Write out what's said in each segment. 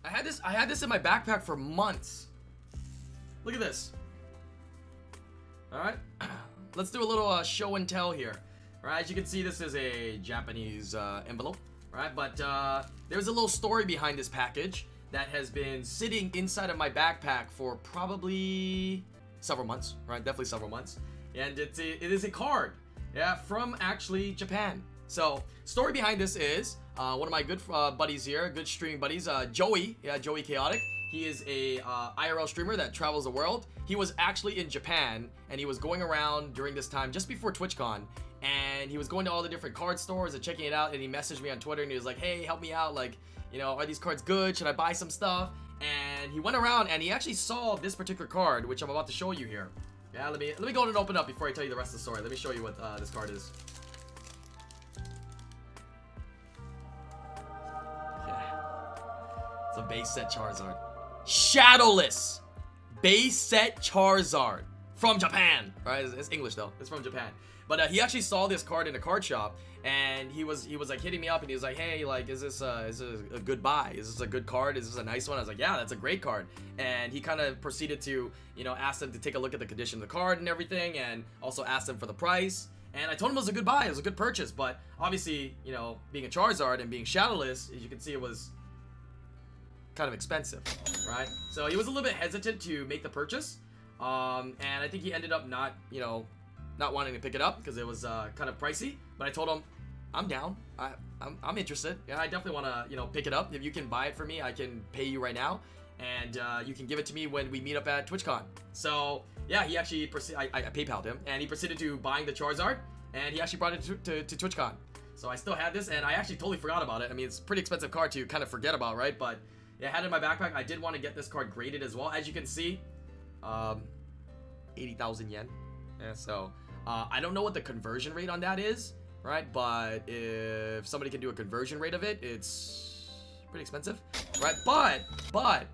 I had this in my backpack for months. Look at this. All right, let's do a little show and tell here. All right, as you can see, this is a Japanese envelope, right? But there's a little story behind this package that has been sitting inside of my backpack for probably several months, right? Definitely several months. And it is a card, yeah, from actually Japan. So, story behind this is one of my good buddies here, good streaming buddies, Joey, Joey Chaotic. He is a IRL streamer that travels the world. He was actually in Japan, and he was going around during this time, just before TwitchCon, and he was going to all the different card stores and checking it out, and he messaged me on Twitter, and he was like, hey, help me out, like, you know, are these cards good? Should I buy some stuff? And he went around, and he actually saw this particular card, which I'm about to show you here. Yeah, let me go ahead and open up before I tell you the rest of the story. Let me show you what this card is. Yeah. It's a base set Charizard. Shadowless base set Charizard from Japan. Right? It's English though. It's from Japan. But he actually saw this card in a card shop, and he was like hitting me up, and he was like, hey, like, is this a good buy? Is this a good card? Is this a nice one? I was like, yeah, that's a great card. And he kind of proceeded to, you know, ask them to take a look at the condition of the card and everything, and also asked them for the price. And I told him it was a good buy. It was a good purchase. But obviously, you know, being a Charizard and being Shadowless, as you can see, it was kind of expensive, right? So he was a little bit hesitant to make the purchase, and I think he ended up not wanting to pick it up because it was kind of pricey. But I told him, I'm down. I'm interested. Yeah, I definitely want to, you know, pick it up. If you can buy it for me, I can pay you right now, and you can give it to me when we meet up at TwitchCon. So yeah, he actually I PayPal'd him, and he proceeded to buying the Charizard, and he actually brought it to TwitchCon. So I still had this, and I actually totally forgot about it. I mean, it's a pretty expensive card to kind of forget about, right? But yeah, I had it in my backpack. I did want to get this card graded as well. As you can see, 80,000 yen. Yeah, so I don't know what the conversion rate on that is, right? But if somebody can do a conversion rate of it, it's pretty expensive, right? But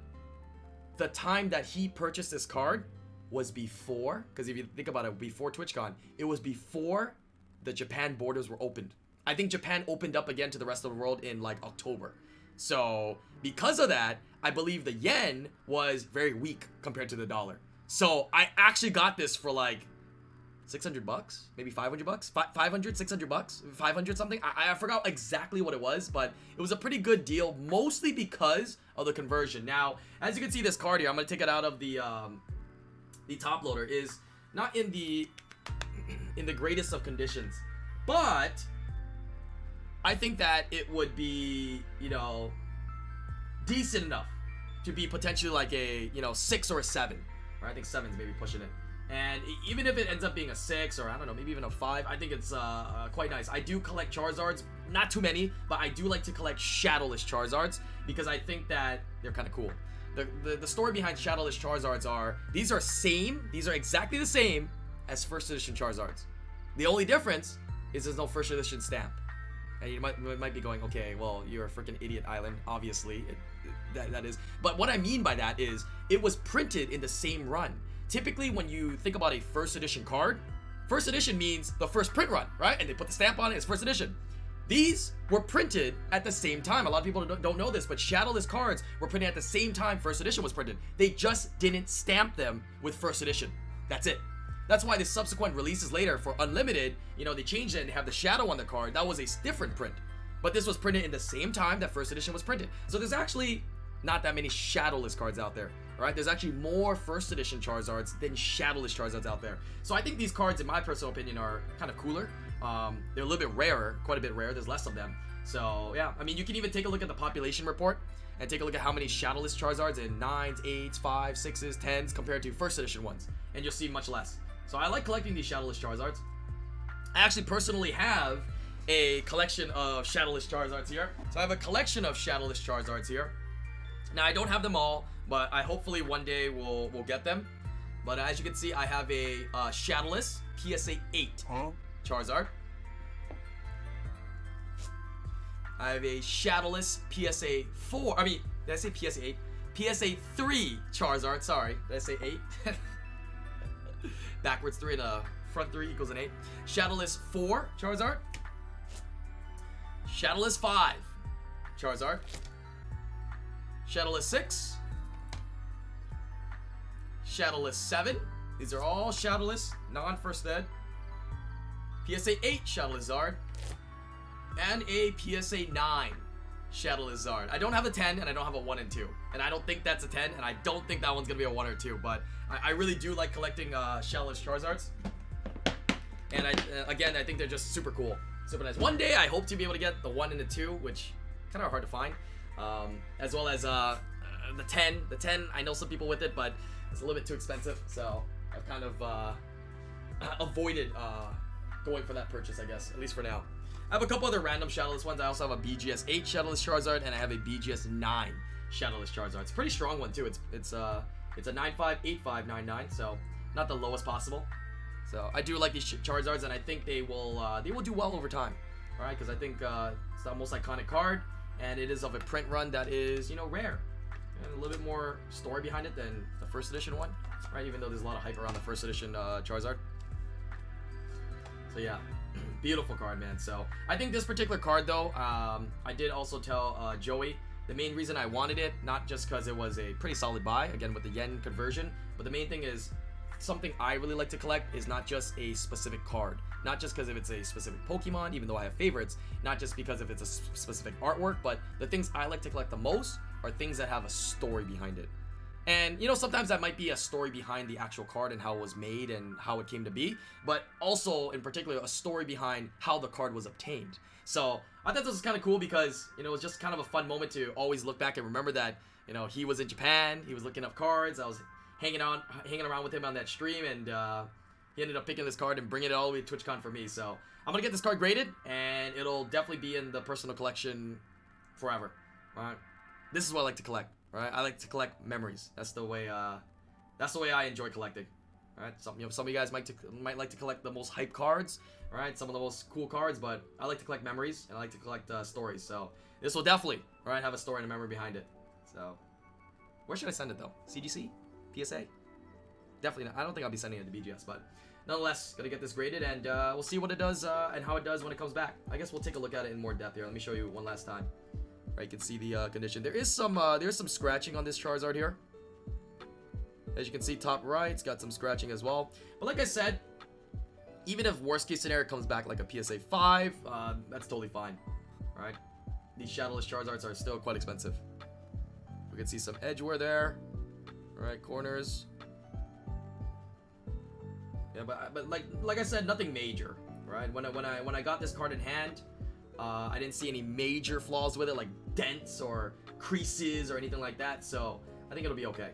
the time that he purchased this card was before, because if you think about it, before TwitchCon, it was before the Japan borders were opened. I think Japan opened up again to the rest of the world in like October. So because of that, I believe the yen was very weak compared to the dollar. So I actually got this for like 600 bucks, maybe 500 bucks, 500, 600 bucks, 500 something. I forgot exactly what it was, but it was a pretty good deal, mostly because of the conversion. Now, as you can see, this card here, I'm going to take it out of the top loader, is not in the greatest of conditions, but I think that it would be, you know, decent enough to be potentially like a, you know, 6 or a 7. Or I think 7's maybe pushing it. And even if it ends up being a 6 or I don't know, maybe even a 5, I think it's quite nice. I do collect Charizards, not too many, but I do like to collect Shadowless Charizards because I think that they're kind of cool. The story behind Shadowless Charizards are, these are exactly the same as first edition Charizards. The only difference is there's no first edition stamp. And you might be going, okay, well, you're a freaking idiot, Island. Obviously, that is. But what I mean by that is, it was printed in the same run. Typically, when you think about a first edition card, first edition means the first print run, right? And they put the stamp on it, it's first edition. These were printed at the same time. A lot of people don't know this, but Shadowless cards were printed at the same time first edition was printed. They just didn't stamp them with first edition. That's it. That's why the subsequent releases later for Unlimited, you know, they changed it and they have the shadow on the card. That was a different print. But this was printed in the same time that first edition was printed. So there's actually not that many Shadowless cards out there. Alright, there's actually more first edition Charizards than Shadowless Charizards out there. So I think these cards, in my personal opinion, are kind of cooler. They're a little bit rarer, quite a bit rare. There's less of them. So yeah, I mean, you can even take a look at the population report and take a look at how many Shadowless Charizards in 9s, 8s, 5s, 6s, 10s compared to first edition ones. And you'll see much less. So I like collecting these Shadowless Charizards. I actually personally have a collection of Shadowless Charizards here. So I have a collection of Shadowless Charizards here. Now I don't have them all, but I hopefully one day we'll get them. But as you can see, I have a Shadowless PSA 8 Charizard. I have a Shadowless PSA 4. I mean, did I say PSA 8? PSA 3 Charizard. Sorry, did I say 8? Backwards 3 and a front 3 equals an 8. Shadowless 4 Charizard. Shadowless 5 Charizard. Shadowless 6. Shadowless 7. These are all Shadowless, non-first ed. PSA 8 Shadowless, and a PSA 9 Shadowless. I don't have a 10, and I don't have a 1 and 2. And I don't think that's a 10, and I don't think that one's going to be a 1 or 2. But I really do like collecting Shadowless Charizards. And again, I think they're just super cool. Super nice. One day, I hope to be able to get the 1 and the 2, which kind of hard to find. As well as the 10. The 10, I know some people with it, but it's a little bit too expensive. So I've kind of avoided going for that purchase, I guess, at least for now. I have a couple other random Shadowless ones. I also have a BGS 8 Shadowless Charizard, and I have a BGS 9 Shadowless Charizard. It's a pretty strong one too. It's a 958599, so not the lowest possible. So I do like these Charizards, and I think they will do well over time. All right, because I think it's the most iconic card, and it is of a print run that is, you know, rare, and a little bit more story behind it than the first edition one, right? Even though there's a lot of hype around the first edition Charizard. So yeah, beautiful card, man. So I think this particular card, though, I did also tell Joey the main reason I wanted it, not just because it was a pretty solid buy, again with the yen conversion, but the main thing is something I really like to collect is not just a specific card, not just because if it's a specific Pokemon, even though I have favorites, not just because if it's a specific artwork, but the things I like to collect the most are things that have a story behind it. And, you know, sometimes that might be a story behind the actual card and how it was made and how it came to be, but also, in particular, a story behind how the card was obtained. So, I thought this was kind of cool because, you know, it was just kind of a fun moment to always look back and remember that, you know, he was in Japan, he was looking up cards, I was hanging around with him on that stream, and he ended up picking this card and bringing it all the way to TwitchCon for me. So, I'm going to get this card graded, and it'll definitely be in the personal collection forever. All right? This is what I like to collect. Right, I like to collect memories. That's the way I enjoy collecting. All right, some of you guys might like to collect the most hype cards. All right, some of the most cool cards, but I like to collect memories and I like to collect stories. So this will definitely, right, have a story and a memory behind it. So where should I send it though? CGC, PSA? Definitely not. I don't think I'll be sending it to BGS, but nonetheless, gonna get this graded, and we'll see what it does and how it does when it comes back. I guess we'll take a look at it in more depth here. Let me show you one last time. Right, you can see the condition. There's some scratching on this Charizard here. As you can see, top right, it's got some scratching as well. But like I said, even if worst case scenario comes back like a PSA 5, that's totally fine. Right? These Shadowless Charizards are still quite expensive. We can see some edge wear there. Right, corners. Yeah, but like I said, nothing major. Right? When I got this card in hand, I didn't see any major flaws with it, like dents or creases or anything like that, so I think it'll be okay.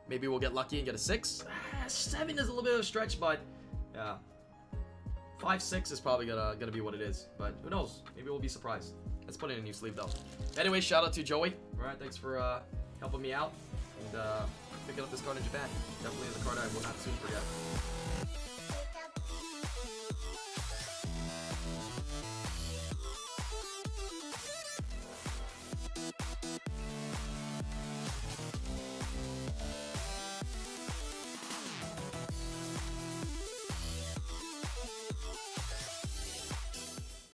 Maybe we'll get lucky and get a 6. 7 is a little bit of a stretch, but yeah, 5, 6 is probably gonna be what it is. But who knows? Maybe we'll be surprised. Let's put it in a new sleeve though. Anyway, shout out to Joey. All right, thanks for helping me out and picking up this card in Japan. Definitely the card I will not soon forget.